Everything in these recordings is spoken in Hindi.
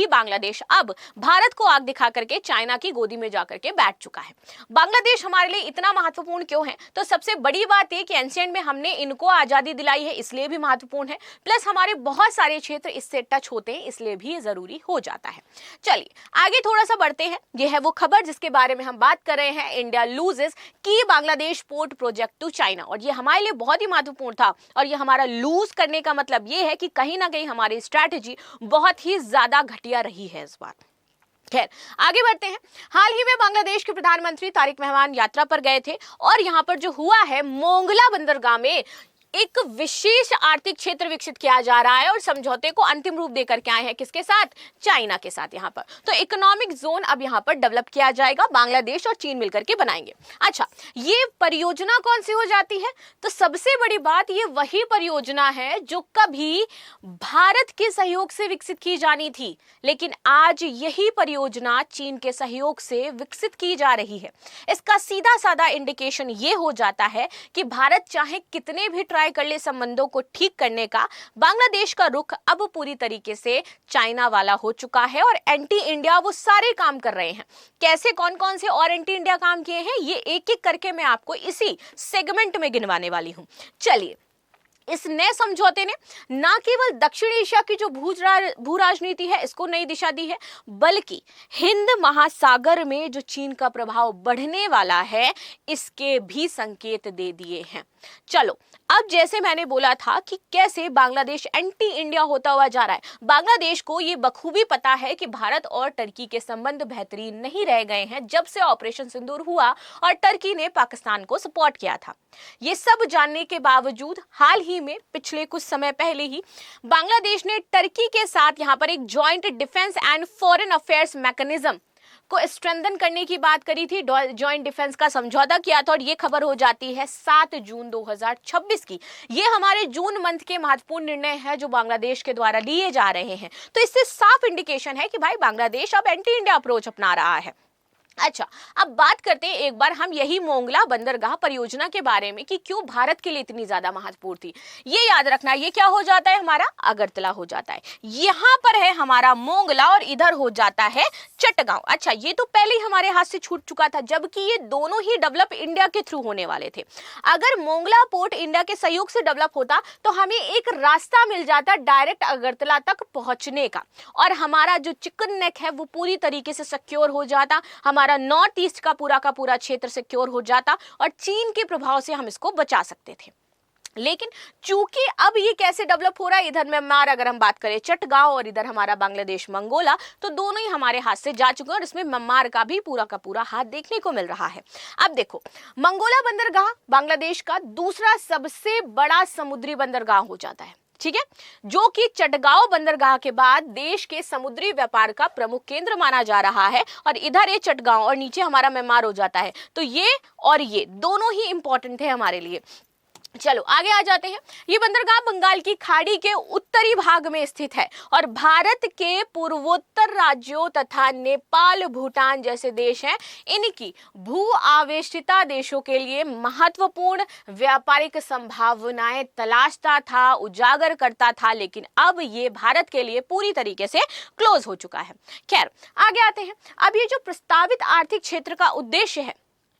वही बांग्लादेश अब भारत को आग दिखा करके चाइना की गोदी में जाकर के बैठ चुका है। बांग्लादेश हमारे लिए इतना महत्वपूर्ण क्यों है? तो सबसे बड़ी बात यह कि एंशिएंट में हमने इनको आजादी दिलाई है, इसलिए भी महत्वपूर्ण है। प्लस हमारे बहुत सारे क्षेत्र इससे टच होते हैं, इसलिए भी जरूरी हो जाता है। चलिए आगे थोड़ा सा बढ़ते हैं। यह है वो खबर जिसके बारे में हम बात कर रहे हैं, इंडिया लूजेस की Bangladesh port project to China. और ये हमारे लिए बहुत ही महत्वपूर्ण था, और ये हमारा लूज करने का मतलब ये है कि कहीं ना कहीं हमारी स्ट्रैटेजी बहुत ही ज्यादा घटिया रही है इस बार। खैर आगे बढ़ते हैं। हाल ही में बांग्लादेश के प्रधानमंत्री तारिक मेहमान यात्रा पर गए थे, और यहां पर जो हुआ है, मोंगला बंदरगाह में एक विशेष आर्थिक क्षेत्र विकसित किया जा रहा है और समझौते को अंतिम रूप देकर के आए हैं। किसके साथ? चाइना के साथ। यहां पर तो इकोनॉमिक जोन अब यहां पर डेवलप किया जाएगा, बांग्लादेश और चीन मिलकर के बनाएंगे। अच्छा, ये परियोजना कौन सी हो जाती है? तो सबसे बड़ी बात, ये वही परियोजना है जो कभी भारत के सहयोग से विकसित की जानी थी, लेकिन आज यही परियोजना चीन के सहयोग से विकसित की जा रही है। इसका सीधा साधा इंडिकेशन ये हो जाता है कि भारत चाहे कितने भी ट्राई कर ले संबंधों को ठीक करने का, बांग्लादेश का रुख अब पूरी तरीके से चाइना वाला हो चुका है और एंटी इंडिया वो सारे काम कर रहे हैं। कैसे, कौन कौन से और एंटी इंडिया काम किए हैं, ये एक एक करके मैं आपको इसी सेगमेंट में गिनवाने वाली हूं। चलिए, इस नए समझौते ने न केवल दक्षिण एशिया की जो भू राजनीति है इसको नई दिशा दी है, बल्कि हिंद महासागर में जो चीन का प्रभाव बढ़ने वाला है इसके भी संकेत दे दिए हैं। चलो, अब जैसे मैंने बोला था कि कैसे बांग्लादेश एंटी इंडिया होता हुआ जा रहा है, बांग्लादेश को ये बखूबी पता है कि भारत और टर्की के संबंध बेहतरीन नहीं रह गए हैं जब से ऑपरेशन सिंदूर हुआ और टर्की ने पाकिस्तान को सपोर्ट किया था। ये सब जानने के बावजूद हाल ही में पिछले कुछ समय पहले ही बांग्लादेश ने टर्की के साथ यहां पर एक joint defence and foreign affairs mechanism को स्ट्रेंथन करने की बात करी थी, जॉइंट डिफेंस का समझौता किया था, और ये खबर हो जाती है 7 जून 2026 की। ये हमारे जून मंथ के महत्वपूर्ण निर्णय है जो बांग्लादेश के द्वारा लिए जा रहे हैं। तो इससे साफ इंडिकेशन है कि भाई बांग्लादेश अब एंटी इंडिया अप्रोच अपना रहा है। अच्छा, अब बात करते हैं एक बार हम यही मोंगला बंदरगाह परियोजना के बारे में कि क्यों भारत के लिए इतनी ज्यादा महत्वपूर्ण थी। ये याद रखना, ये क्या हो जाता है, हमारा अगरतला हो जाता है। यहां पर है हमारा मोंगला और इधर हो जाता है चटगांव। अच्छा, ये तो पहले ही हमारे हाथ से छूट चुका था, जबकि ये दोनों ही डेवलप इंडिया के थ्रू होने वाले थे। अगर मोंगला पोर्ट इंडिया के सहयोग से डेवलप होता तो हमें एक रास्ता मिल जाता डायरेक्ट अगरतला तक पहुंचने का, और हमारा जो चिकन नेक है वो पूरी तरीके से सिक्योर हो जाता, हमारा नॉर्थ ईस्ट का पूरा क्षेत्र सिक्योर हो जाता और चीन के प्रभाव से हम इसको बचा सकते थे। लेकिन चूंकि अब ये कैसे डेवलप हो रहा है, इधर म्यांमार अगर हम बात करें चटगांव और इधर हमारा बांग्लादेश मंगोला, तो दोनों ही हमारे हाथ से जा चुके हैं और इसमें म्यांमार का भी पूरा का पूरा हाथ देखने को मिल रहा है। अब देखो, मंगोला बंदरगाह बांग्लादेश का दूसरा सबसे बड़ा समुद्री बंदरगाह हो जाता है, ठीक है, जो कि चटगांव बंदरगाह के बाद देश के समुद्री व्यापार का प्रमुख केंद्र माना जा रहा है। और इधर ये चटगांव और नीचे हमारा म्यांमार हो जाता है, तो ये और ये दोनों ही इंपॉर्टेंट है हमारे लिए। चलो आगे आ जाते हैं। ये बंदरगाह बंगाल की खाड़ी के उत्तरी भाग में स्थित है और भारत के पूर्वोत्तर राज्यों तथा नेपाल, भूटान जैसे देश हैं, इनकी भू आवेशिता देशों के लिए महत्वपूर्ण व्यापारिक संभावनाएं तलाशता था, उजागर करता था, लेकिन अब ये भारत के लिए पूरी तरीके से क्लोज हो चुका है। खैर आगे आते हैं। अब ये जो प्रस्तावित आर्थिक क्षेत्र का उद्देश्य है,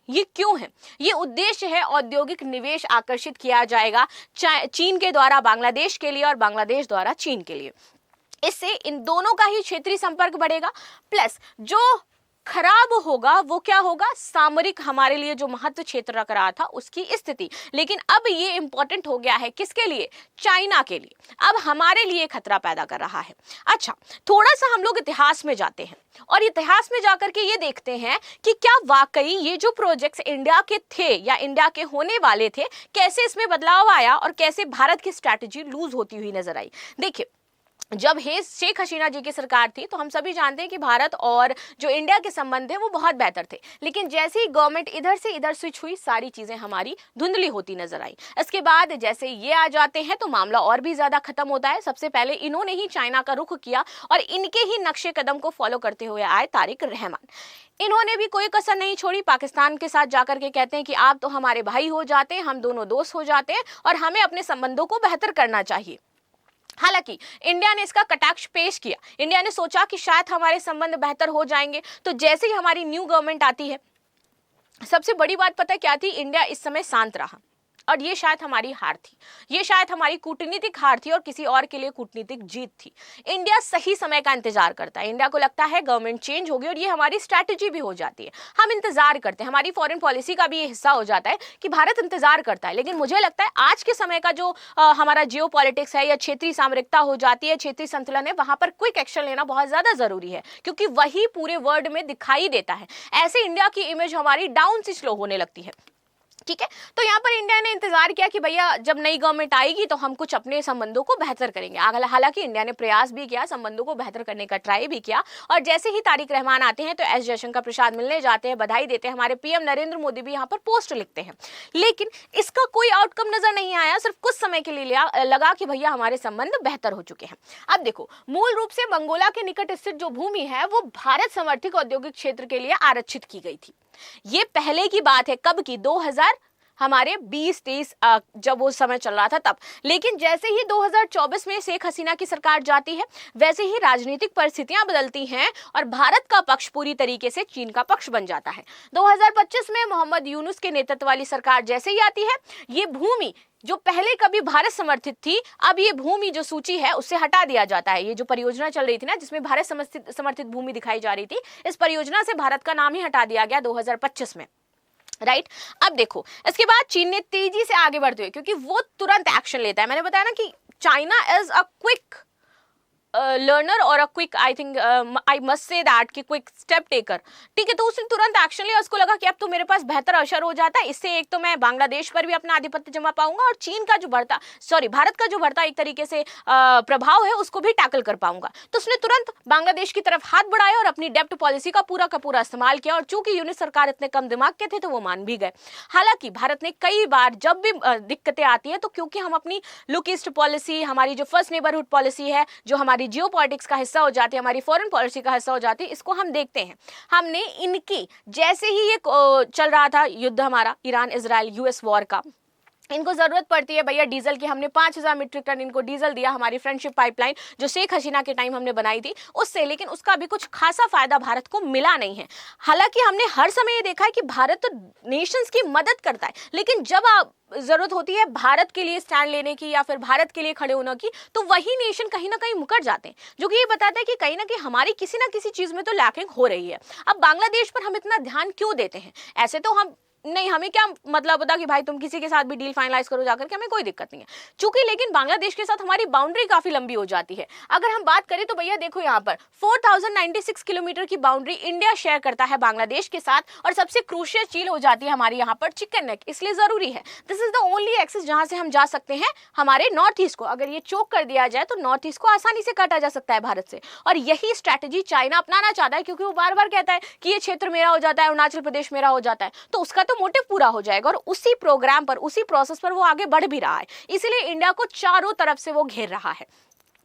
ये क्यों है? ये उद्देश्य है औद्योगिक निवेश आकर्षित किया जाएगा चीन के द्वारा बांग्लादेश के लिए और बांग्लादेश द्वारा चीन के लिए। इससे इन दोनों का ही क्षेत्रीय संपर्क बढ़ेगा, प्लस जो खराब होगा वो क्या होगा, सामरिक हमारे लिए जो महत्व क्षेत्र रख रहा था उसकी स्थिति। लेकिन अब ये इंपॉर्टेंट हो गया है किसके लिए? चाइना के लिए। अब हमारे लिए खतरा पैदा कर रहा है। अच्छा, थोड़ा सा हम लोग इतिहास में जाते हैं और इतिहास में जाकर के ये देखते हैं कि क्या वाकई ये जो प्रोजेक्ट्स इंडिया के थे या इंडिया के होने वाले थे, कैसे इसमें बदलाव आया और कैसे भारत की स्ट्रैटेजी लूज होती हुई नजर आई। देखिए, जब शेख हसीना जी की सरकार थी तो हम सभी जानते हैं कि भारत और जो इंडिया के संबंध है वो बहुत बेहतर थे, लेकिन जैसे ही गवर्नमेंट इधर से इधर स्विच हुई, सारी चीजें हमारी धुंधली होती नजर आई। इसके बाद जैसे ये आ जाते हैं तो मामला और भी ज्यादा खत्म होता है। सबसे पहले इन्होंने ही चाइना का रुख किया और इनके ही नक्शे कदम को फॉलो करते हुए आए तारिक रहमान। इन्होंने भी कोई कसर नहीं छोड़ी, पाकिस्तान के साथ जाकर के कहते हैं कि आप तो हमारे भाई हो जाते हैं, हम दोनों दोस्त हो जाते हैं और हमें अपने संबंधों को बेहतर करना चाहिए। हालांकि इंडिया ने इसका कटाक्ष पेश किया। इंडिया ने सोचा कि शायद हमारे संबंध बेहतर हो जाएंगे। तो जैसे ही हमारी न्यू गवर्नमेंट आती है, सबसे बड़ी बात पता है क्या थी, इंडिया इस समय शांत रहा और ये शायद हमारी हार थी, ये शायद हमारी कूटनीतिक हार थी और किसी और के लिए कूटनीतिक जीत थी। इंडिया सही समय का इंतजार करता है। इंडिया को लगता है गवर्नमेंट चेंज होगी और ये हमारी स्ट्रैटेजी भी हो जाती है। हम इंतजार करते हैं, हमारी फॉरेन पॉलिसी का भी ये हिस्सा हो जाता है कि भारत इंतजार करता है। लेकिन मुझे लगता है आज के समय का जो हमारा जियो पॉलिटिक्स है या क्षेत्रीय सामरिकता हो जाती है, क्षेत्रीय संतुलन है, वहां पर क्विक एक्शन लेना बहुत ज्यादा जरूरी है, क्योंकि वही पूरे वर्ल्ड में दिखाई देता है। ऐसे इंडिया की इमेज हमारी डाउन से स्लो होने लगती है। ठीक है, तो यहाँ पर इंडिया ने इंतजार किया कि भैया जब नई गवर्नमेंट आएगी तो हम कुछ अपने संबंधों को बेहतर करेंगे। हालांकि इंडिया ने प्रयास भी किया, संबंधों को बेहतर करने का ट्राई भी किया। और जैसे ही तारिक रहमान आते हैं तो एस जयशंकर प्रसाद मिलने जाते हैं, बधाई देते हैं। हमारे पीएम नरेंद्र मोदी भी यहाँ पर पोस्ट लिखते हैं, लेकिन इसका कोई आउटकम नजर नहीं आया। सिर्फ कुछ समय के लिए लगा कि भैया हमारे संबंध बेहतर हो चुके हैं। अब देखो, मूल रूप से मंगोला के निकट स्थित जो भूमि है वो भारत समर्थित औद्योगिक क्षेत्र के लिए आरक्षित की गई थी। ये पहले की बात है, कब की, 2020-23 जब वो समय चल रहा था तब। लेकिन जैसे ही 2024 में शेख हसीना की सरकार जाती है, वैसे ही राजनीतिक परिस्थितियां बदलती हैं और भारत का पक्ष पूरी तरीके से चीन का पक्ष बन जाता है। 2025 में मोहम्मद यूनुस के नेतृत्व वाली सरकार जैसे ही आती है, ये भूमि जो पहले कभी भारत समर्थित थी, अब ये भूमि जो सूची है उससे हटा दिया जाता है। ये जो परियोजना चल रही थी ना, जिसमें भारत समर्थित भूमि दिखाई जा रही थी, इस परियोजना से भारत का नाम ही हटा दिया गया 2025 में। राइट, अब देखो, इसके बाद चीन ने तेजी से आगे बढ़ते हुए, क्योंकि वो तुरंत एक्शन लेता है। मैंने बताया ना कि China is a quick learner और a quick, I think I must say that, कि क्विक स्टेप टेकर। ठीक है, तो उसने तुरंत एक्शन लिया। उसको लगा कि अब तो मेरे पास बेहतर अवसर हो जाता है, इससे एक तो मैं बांग्लादेश पर भी अपना आधिपत्य जमा पाऊंगा और चीन का जो बढ़ता, भारत का जो बढ़ता एक तरीके से प्रभाव है उसको भी टैकल कर पाऊंगा। तो उसने तुरंत बांग्लादेश की तरफ हाथ बढ़ाया और अपनी डेप्ट पॉलिसी का पूरा इस्तेमाल किया। और चूंकि यूनिट सरकार इतने कम दिमाग के थे तो वो मान भी गए। हालांकि भारत ने कई बार जब भी दिक्कतें आती है, तो क्योंकि हम अपनी लुक ईस्ट पॉलिसी, हमारी जो फर्स्ट नेबरहुड पॉलिसी है, जो हमारी जियो पॉलिटिक्स का हिस्सा हो जाती है, हमारी फॉरेन पॉलिसी का हिस्सा हो जाती है, इसको हम देखते हैं। हमने इनकी, जैसे ही ये चल रहा था युद्ध हमारा ईरान इजराइल यूएस वॉर का, इनको जरूरत पड़ती है भैया डीजल की, हमने 5000 मीट्रिक टन इनको डीजल दिया, हमारी फ्रेंडशिप पाइपलाइन जो शेख हसीना के टाइम हमने बनाई थी उससे, लेकिन उसका भी कुछ खासा फायदा भारत को मिला नहीं है। हालांकि हमने हर समय ये देखा है कि भारत तो नेशंस की मदद करता है, लेकिन जब आप जरूरत होती है भारत के लिए स्टैंड लेने की या फिर भारत के लिए खड़े होने की, तो वही नेशन कहीं ना कहीं मुकर जाते हैं, जो कि ये बताता है कि कहीं ना कहीं हमारी किसी ना किसी चीज में तो लैकिंग हो रही है। अब बांग्लादेश पर हम इतना ध्यान क्यों देते हैं? ऐसे तो हम नहीं, हमें क्या मतलब होता कि भाई तुम किसी के साथ भी डील फाइनलाइज करो जाकर के, हमें कोई दिक्कत नहीं है। चूंकि लेकिन बांग्लादेश के साथ हमारी बाउंड्री काफी लंबी हो जाती है। अगर हम बात करें तो भैया देखो, यहाँ पर 4096 किलोमीटर की बाउंड्री इंडिया शेयर करता है बांग्लादेश के साथ, और सबसे क्रूशियल चीज हो जाती है हमारी यहाँ पर चिकन नेक। इसलिए जरूरी है, this is the only access जहां से हम जा सकते हैं हमारे नॉर्थ ईस्ट को। अगर ये चोक कर दिया जाए तो नॉर्थ ईस्ट को आसानी से काटा जा सकता है भारत से, और यही स्ट्रैटेजी चाइना अपनाना चाहता है, क्योंकि वो बार बार कहता है कि ये क्षेत्र मेरा हो जाता है, अरुणाचल प्रदेश मेरा हो जाता है, तो उसका तो मोटिव पूरा हो जाएगा। और उसी प्रोग्राम पर, उसी प्रोसेस पर वो आगे बढ़ भी रहा है। इसलिए इंडिया को चारों तरफ से वो घेर रहा है।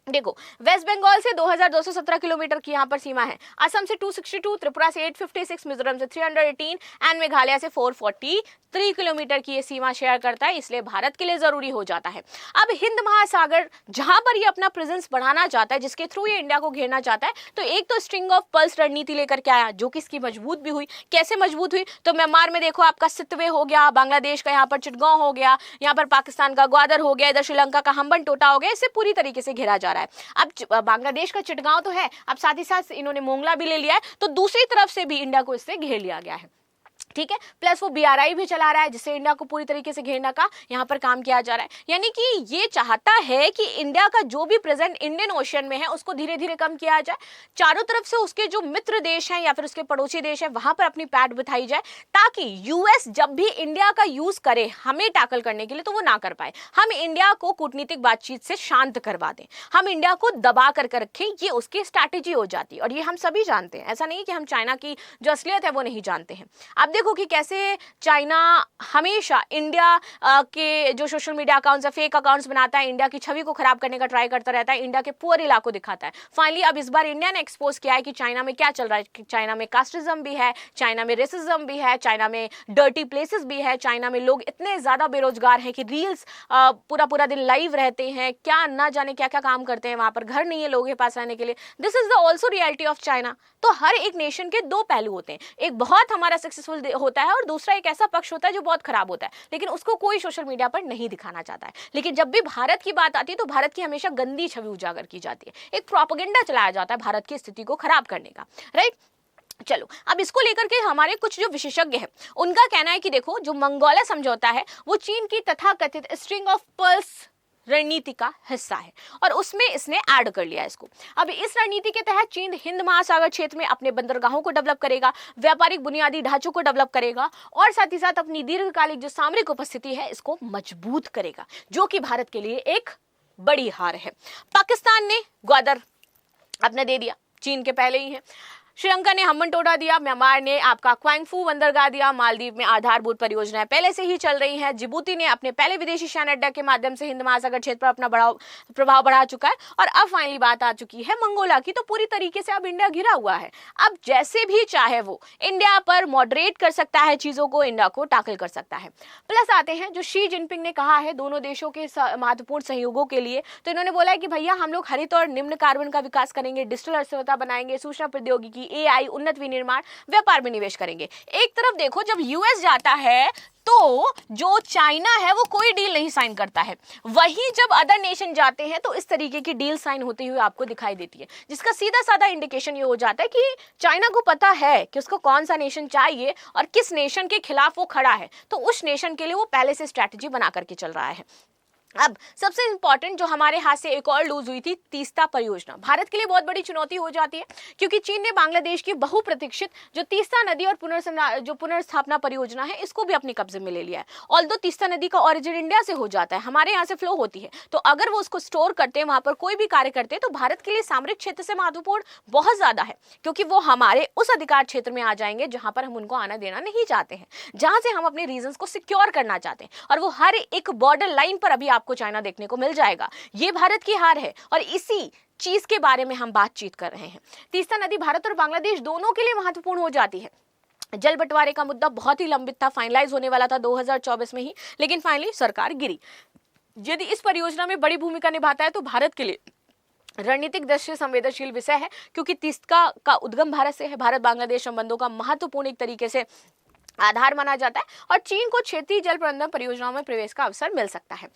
देखो, वेस्ट बंगाल से 2217 किलोमीटर की यहाँ पर सीमा है, असम से 262, त्रिपुरा से 856, मिजोरम से 318 एंड मेघालय से 443 किलोमीटर की ये सीमा शेयर करता है। इसलिए भारत के लिए जरूरी हो जाता है। अब हिंद महासागर जहां पर ये अपना प्रेजेंस बढ़ाना चाहता है, जिसके थ्रू ये इंडिया को घेरना चाहता है, तो एक तो स्ट्रिंग ऑफ पर्ल्स रणनीति लेकर के आया, जो कि इसकी मजबूत भी हुई। कैसे मजबूत हुई? तो म्यांमार में देखो आपका सितवे हो गया, बांग्लादेश का यहाँ पर चिटगांव हो गया, यहाँ पर पाकिस्तान का ग्वादर हो गया, इधर श्रीलंका का हम्बन टोटा हो गया। इसे पूरी तरीके से घेरा जा रहा है। अब बांग्लादेश का चिटगांव तो है, अब साथ ही साथ इन्होंने मोंगला भी ले लिया है, तो दूसरी तरफ से भी इंडिया को इससे घेर लिया गया है। ठीक है, प्लस वो BRI भी चला रहा है, जिससे इंडिया को पूरी तरीके से घेरने का यहाँ पर काम किया जा रहा है। यानी कि ये चाहता है कि इंडिया का जो भी प्रेजेंट इंडियन ओशियन में है उसको धीरे धीरे कम किया जाए, चारों तरफ से उसके जो मित्र देश हैं या फिर उसके पड़ोसी देश हैं वहां पर अपनी पैड बिठाई जाए, ताकि यूएस जब भी इंडिया का यूज करे हमें टैकल करने के लिए तो वो ना कर पाए। हम इंडिया को कूटनीतिक बातचीत से शांत करवा दें, हम इंडिया को दबा कर रखें, ये उसकी स्ट्रैटेजी हो जाती है। और ये हम सभी जानते हैं, ऐसा नहीं कि हम चाइना की जो असलियत है वो नहीं जानते हैं। अब देखो कि कैसे चाइना हमेशा इंडिया के जो सोशल मीडिया अकाउंट्स है, फेक अकाउंट्स बनाता है, इंडिया की छवि को खराब करने का ट्राई करता रहता है, इंडिया के पुअर इलाकों दिखाता है। फाइनली अब इस बार इंडिया ने एक्सपोज किया है कि चाइना में क्या चल रहा है, कि चाइना में कास्टिज्म भी है, चाइना में रेसिज्म भी है, चाइना में डर्टी प्लेसेस भी है, चाइना में लोग इतने ज्यादा बेरोजगार हैं कि रील्स पूरा पूरा दिन लाइव रहते हैं, क्या ना जाने क्या क्या काम करते हैं, वहां पर घर नहीं है लोगों के पास रहने के लिए। This is the also reality of China. तो हर एक नेशन के दो पहलू होते हैं, एक बहुत हमारा सक्सेसफुल होता है और दूसरा एक ऐसा पक्ष होता है जो बहुत खराब होता है, लेकिन उसको कोई सोशल मीडिया पर नहीं दिखाना चाहता है। लेकिन जब भी भारत की बात आती है तो भारत की हमेशा गंदी छवि उजागर की जाती है, एक प्रोपेगेंडा चलाया जाता है भारत की स्थिति को खराब करने का, राइट। चलो अब इसको लेकर के हमारे कुछ जो विशेषज्ञ हैं उनका कहना है कि देखो जो मंगोला समझौता है वो चीन की तथाकथित स्ट्रिंग ऑफ पर्ल्स रणनीति का हिस्सा है और उसमें इसने ऐड कर लिया इसको। अब इस रणनीति के तहत चीन हिंद महासागर क्षेत्र में अपने बंदरगाहों को डेवलप करेगा, व्यापारिक बुनियादी ढांचों को डेवलप करेगा और साथ ही साथ अपनी दीर्घकालिक जो सामरिक उपस्थिति है इसको मजबूत करेगा, जो कि भारत के लिए एक बड़ी हार है। पाकिस्तान ने ग्वादर अपने दे दिया, चीन के पहले ही है। श्रीलंका ने हम्बनटोटा दिया, म्यांमार ने आपका क्वांगफू बंदरगाह दिया, मालदीव में आधारभूत परियोजनाएं पहले से ही चल रही हैं, जिबूती ने अपने पहले विदेशी सैन्य अड्डा के माध्यम से हिंद महासागर क्षेत्र पर अपना प्रभाव बढ़ा चुका है और अब फाइनली बात आ चुकी है मंगोला की। तो पूरी तरीके से अब इंडिया घिरा हुआ है, अब जैसे भी चाहे वो इंडिया पर मॉडरेट कर सकता है चीजों को, इंडिया को टैकल कर सकता है। प्लस आते हैं जो शी जिनपिंग ने कहा है दोनों देशों के महत्वपूर्ण सहयोगों के लिए, तो इन्होंने बोला है कि भैया हम लोग हरित और निम्न कार्बन का विकास करेंगे, डिजिटल अर्थव्यवस्था बनाएंगे, सूचना प्रौद्योगिकी, एआई, उन्नत विनिर्माण, व्यापार में निवेश करेंगे। एक तरफ देखो जब यूएस जाता है तो जो चाइना है वो कोई डील नहीं साइन करता है, वहीं जब अदर नेशन जाते हैं तो इस तरीके की डील साइन होती हुई आपको दिखाई देती है, जिसका सीधा साधा इंडिकेशन ये हो जाता है कि चाइना को पता है कि उसको कौन सा नेशन चाहिए और किस नेशन के खिलाफ वो खड़ा है, तो उस नेशन के लिए वो पहले से स्ट्रैटेजी बना करके चल रहा है। अब सबसे इंपॉर्टेंट जो हमारे हाथ से एक और लूज हुई थी, तीस्ता परियोजना भारत के लिए बहुत बड़ी चुनौती हो जाती है, क्योंकि चीन ने बांग्लादेश की बहुप्रतीक्षित जो तीस्ता नदी और पुनर्स्थापना परियोजना है इसको भी अपने कब्जे में ले लिया है। ऑल्दो तीस्ता नदी का ओरिजिन इंडिया से हो जाता है, हमारे यहाँ से फ्लो होती है, तो अगर वो उसको स्टोर करते हैं, वहां पर कोई भी कार्य करते हैं, तो भारत के लिए सामरिक क्षेत्र से महत्वपूर्ण बहुत ज्यादा है, क्योंकि वो हमारे उस अधिकार क्षेत्र में आ जाएंगे जहां पर हम उनको आना देना नहीं चाहते हैं, जहां से हम अपने रीजन को सिक्योर करना चाहते हैं, और वो हर एक बॉर्डर लाइन पर अभी आपको चाइना देखने को मिल जाएगा। ये भारत की हार है और इसी चीज के बारे में हम बातचीत कर रहे हैं। तीस्ता नदी भारत और बांग्लादेश दोनों के लिए महत्वपूर्ण हो जाती है। जल बंटवारे का मुद्दा बहुत ही लंबित था, फाइनलाइज होने वाला था 2024 में ही, लेकिन फाइनली सरकार गिरी। यदि इस परियोजना में बड़ी भूमिका निभाता है तो भारत के लिए रणनीतिक दृष्टि से संवेदनशील विषय है, क्योंकि तीस्ता का उद्गम भारत से है। भारत बांग्लादेश संबंधों का महत्वपूर्ण एक तरीके से आधार माना जाता है और चीन को क्षेत्रीय जल प्रबंधन परियोजनाओं में प्रवेश का अवसर मिल सकता है।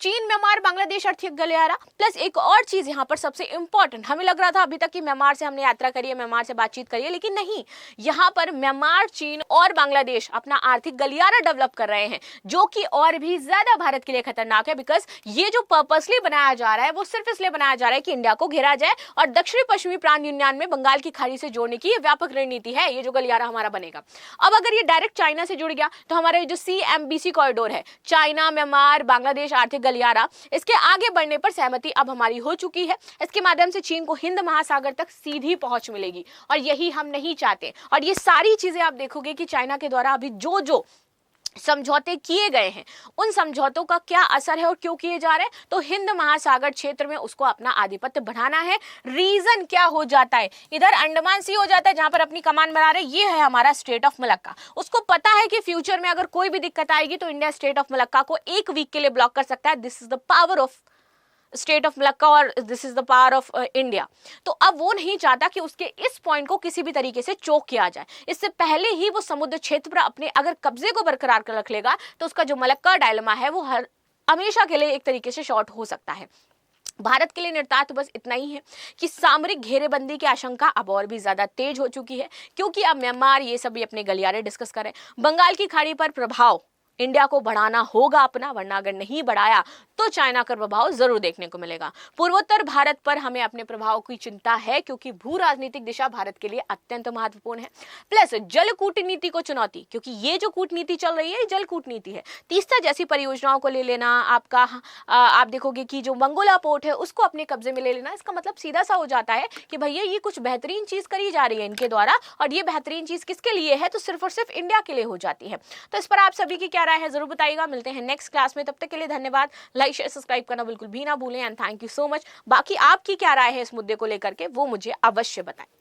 चीन, म्यांमार, बांग्लादेश आर्थिक गलियारा। प्लस एक और चीज यहाँ पर सबसे इंपॉर्टेंट, हमें लग रहा था अभी तक कि म्यांमार से हमने यात्रा करी है, म्यांमार से बातचीत करी है, लेकिन नहीं, यहाँ पर म्यांमार, चीन और बांग्लादेश अपना आर्थिक गलियारा डेवलप कर रहे हैं, जो कि और भी ज्यादा भारत के लिए खतरनाक है। बिकॉज ये जो पर्पसली बनाया जा रहा है वो सिर्फ इसलिए बनाया जा रहा है कि इंडिया को घेरा जाए और दक्षिणी पश्चिमी प्रांत यूनियन में बंगाल की खाड़ी से जोड़ने की व्यापक रणनीति है ये जो गलियारा हमारा बनेगा। अब अगर ये डायरेक्ट चाइना से जुड़ गया तो हमारे जो CMBC कॉरिडोर है, चाइना, म्यांमार, बांग्लादेश आर्थिक गलियारा, इसके आगे बढ़ने पर सहमति अब हमारी हो चुकी है। इसके माध्यम से चीन को हिंद महासागर तक सीधी पहुंच मिलेगी और यही हम नहीं चाहते। और ये सारी चीजें आप देखोगे कि चाइना के द्वारा अभी जो जो समझौते किए गए हैं उन समझौतों का क्या असर है और क्यों किए जा रहे हैं, तो हिंद महासागर क्षेत्र में उसको अपना आधिपत्य बढ़ाना है। रीजन क्या हो जाता है, इधर अंडमान सी हो जाता है जहां पर अपनी कमान बना रहे, ये है हमारा स्टेट ऑफ मलक्का। उसको पता है कि फ्यूचर में अगर कोई भी दिक्कत आएगी तो इंडिया स्टेट ऑफ मलक्का को एक वीक के लिए ब्लॉक कर सकता है। This is the power of state of Malacca और this is the power of India. तो अब वो नहीं चाहता कि उसके इस पॉइंट को किसी भी तरीके से चोक किया जाए। इससे पहले ही वो समुद्र क्षेत्र पर अपने अगर कब्जे को बरकरार कर रख लेगा तो उसका जो मलक्का डायलेमा है वो हमेशा के लिए एक तरीके से शॉर्ट हो सकता है। भारत के लिए निर्तात बस इतना ही है कि सामरिक घेरेबंदी की आशंका अब और भी ज्यादा तेज हो चुकी है, क्योंकि अब म्यांमार ये सभी अपने गलियारे डिस्कस करें। बंगाल की खाड़ी पर प्रभाव इंडिया को बढ़ाना होगा अपना, वरना अगर नहीं बढ़ाया तो चाइना का प्रभाव जरूर देखने को मिलेगा। पूर्वोत्तर भारत पर हमें अपने प्रभाव की चिंता है, क्योंकि भू राजनीतिक दिशा भारत के लिए अत्यंत महत्वपूर्ण है। प्लस जल कूटनीति को चुनौती, क्योंकि ये जो कूटनीति चल रही है जल कूटनीति है। तीस्ता जैसी परियोजनाओं को ले लेना, आपका आप देखोगे कि जो मंगोला पोर्ट है उसको अपने कब्जे में ले लेना, इसका मतलब सीधा सा हो जाता है कि भैया ये कुछ बेहतरीन चीज करी जा रही है इनके द्वारा, और ये बेहतरीन चीज किसके लिए है, तो सिर्फ और सिर्फ इंडिया के लिए हो जाती है। तो इस पर आप सभी की क्या राय है जरूर बताइएगा। मिलते हैं नेक्स्ट क्लास में, तब तक के लिए धन्यवाद। लाइक शेयर सब्सक्राइब करना बिल्कुल भी ना भूलें, and thank you so much. बाकी आपकी क्या राय है इस मुद्दे को लेकर के वो मुझे अवश्य बताएं।